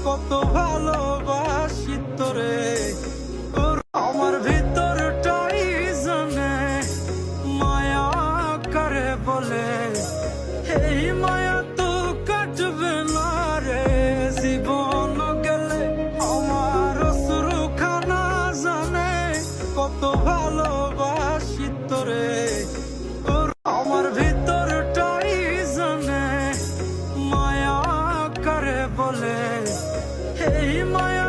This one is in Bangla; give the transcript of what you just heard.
কত ভালোবাসি তোরে, তোর আমার ভিতরটাই জানে মায়া করে বলে, এই মায়া তো কাটবে না রে জীবন গেলে। আমার অশ্রুখানা জানে কত ভালোবাসি তোরে, তোর আমার ভিতরটাই জানে মায়া করে বলে, এই মায়া